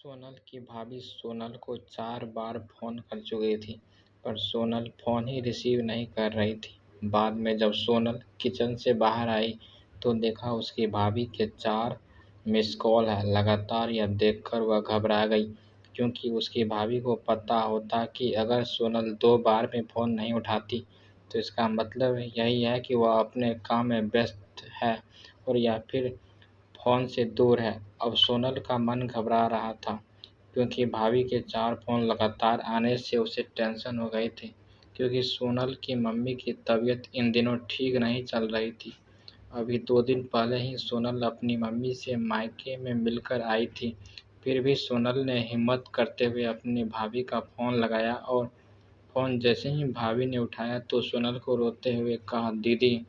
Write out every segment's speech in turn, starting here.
सोनल की भाभी सोनल को 4 बार फ़ोन कर चुकी थी, पर सोनल फ़ोन ही रिसीव नहीं कर रही थी। बाद में जब सोनल किचन से बाहर आई, तो देखा उसकी भाभी के 4 मिस कॉल हैं लगातार। यह देखकर वह घबरा गई, क्योंकि उसकी भाभी को पता होता कि अगर सोनल 2 बार में फ़ोन नहीं उठाती, तो इसका मतलब यही है कि वह अपने काम में व्यस्त है और या फिर फ़ोन से दूर है। अब सोनल का मन घबरा रहा था, क्योंकि भाभी के 4 फ़ोन लगातार आने से उसे टेंशन हो गई थी, क्योंकि सोनल की मम्मी की तबीयत इन दिनों ठीक नहीं चल रही थी। अभी 2 दिन पहले ही सोनल अपनी मम्मी से मायके में मिलकर आई थी। फिर भी सोनल ने हिम्मत करते हुए अपनी भाभी का फ़ोन लगाया और फ़ोन जैसे ही भाभी ने उठाया, तो सोनल को रोते हुए कहा, "दीदी,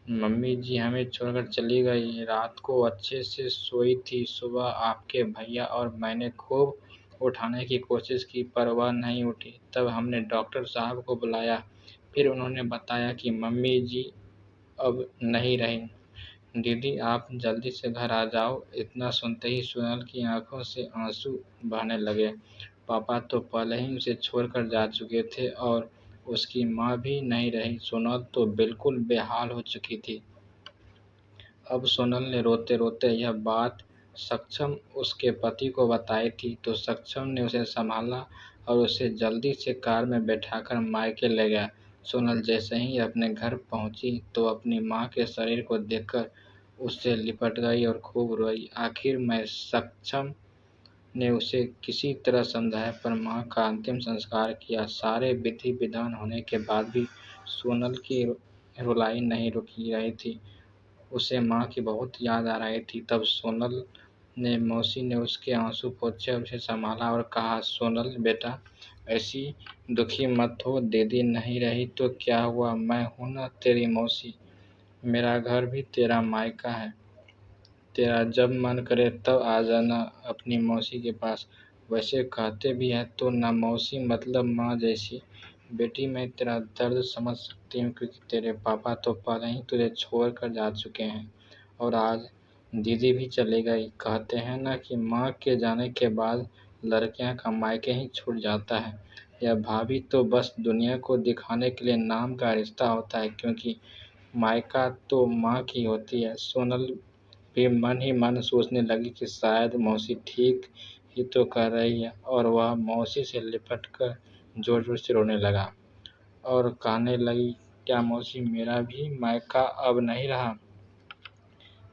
मम्मी जी हमें छोड़कर चली गई। रात को अच्छे से सोई थी। सुबह आपके भैया और मैंने खूब उठाने की कोशिश की, पर वह नहीं उठी। तब हमने डॉक्टर साहब को बुलाया। फिर उन्होंने बताया कि मम्मी जी अब नहीं रहीं। दीदी, आप जल्दी से घर आ जाओ।" इतना सुनते ही सोनल की आंखों से आंसू बहने लगे। पापा तो पहले ही उसे छोड़कर जा चुके थे और उसकी माँ भी नहीं रही। सोनल तो बिल्कुल बेहाल हो चुकी थी। अब सोनल ने रोते-रोते यह बात सक्षम उसके पति को बताई थी, तो सक्षम ने उसे संभाला और उसे जल्दी से कार में बैठाकर मायके ले गया। सोनल जैसे ही अपने घर पहुंची, तो अपनी माँ के शरीर को देखकर उससे लिपट गई और खूब रोई। आखिर में सक्षम ने उसे किसी तरह समझाया, पर माँ का अंतिम संस्कार किया। सारे विधि-विधान होने के बाद भी सोनल की रुलाई नहीं रुक रही थी। उसे माँ की बहुत याद आ रही थी। तब सोनल ने मौसी ने उसके आंसू पोंछे और उसे संभाला और कहा, "सोनल बेटा, ऐसी दुखी मत हो। दीदी नहीं रही तो क्या हुआ, मैं हूँ ना तेरी मौसी। मेरा घर भी तेरा मायका है। तेरा जब मन करे तब आ जाना अपनी मौसी के पास। वैसे कहते भी हैं तो ना, मौसी मतलब माँ जैसी। बेटी, मैं तेरा दर्द समझ सकती हूँ, क्योंकि तेरे पापा तो पहले ही तुझे छोड़ कर जा चुके हैं और आज दीदी भी चली गई। कहते हैं ना कि माँ के जाने के बाद लड़कियाँ का मायके ही छूट जाता है। यह भाभी तो बस दुनिया को दिखाने के लिए नाम का रिश्ता होता है, क्योंकि मायका तो माँ की होती है।" सोनल भी मन ही मन सोचने लगी कि शायद मौसी ठीक ही तो कह रही है, और वह मौसी से लिपटकर ज़ोर-ज़ोर से रोने लगा और कहने लगी, "क्या मौसी, मेरा भी मायका अब नहीं रहा?"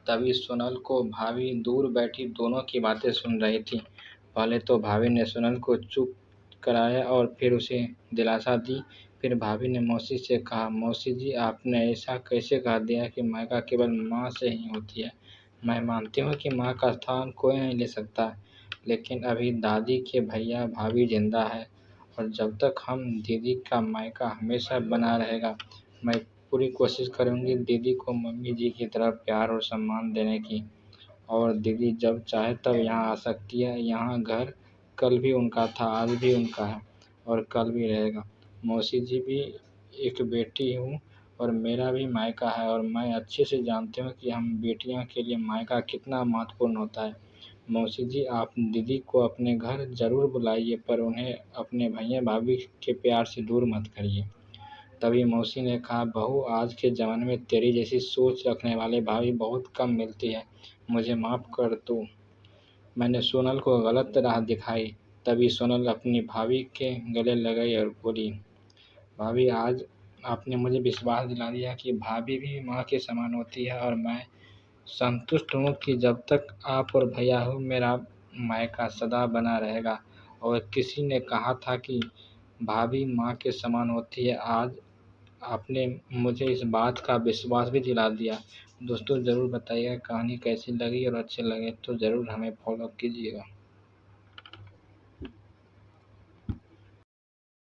तभी सोनल को भाभी दूर बैठी दोनों की बातें सुन रही थी। पहले तो भाभी ने सोनल को चुप कराया और फिर उसे दिलासा दी। फिर भाभी ने मौसी से कहा, "मौसी जी, आपने ऐसा कैसे कह दिया कि मायका केवल माँ से ही होती है? मैं मानती हूँ कि माँ का स्थान कोई नहीं ले सकता, लेकिन अभी दादी के भैया भाभी जिंदा है, और जब तक हम दीदी का मायका हमेशा बना रहेगा। मैं पूरी कोशिश करूँगी दीदी को मम्मी जी की तरह प्यार और सम्मान देने की, और दीदी जब चाहे तब यहाँ आ सकती है। यहाँ घर कल भी उनका था, आज भी उनका है और कल भी रहेगा। मौसी जी भी एक बेटी हूँ और मेरा भी मायका है, और मैं अच्छे से जानती हूँ कि हम बेटियों के लिए मायका कितना महत्वपूर्ण होता है। मौसी जी, आप दीदी को अपने घर ज़रूर बुलाइए, पर उन्हें अपने भैया भाभी के प्यार से दूर मत करिए।" तभी मौसी ने कहा, "बहू, आज के ज़माने में तेरी जैसी सोच रखने वाले भाभी बहुत कम मिलती है। मुझे माफ़ कर दो, मैंने सोनल को गलत राह दिखाई।" तभी सोनल अपनी भाभी के गले लग गई और बोली, "भाभी, आज आपने मुझे विश्वास दिला दिया कि भाभी भी माँ के समान होती है, और मैं संतुष्ट हूँ कि जब तक आप और भैया हो, मेरा मायका सदा बना रहेगा।" और किसी ने कहा था कि भाभी माँ के समान होती है। आज आपने मुझे इस बात का विश्वास भी दिला दिया। दोस्तों, ज़रूर बताइएगा कहानी कैसी लगी, और अच्छी लगे तो ज़रूर हमें फॉलो कीजिएगा।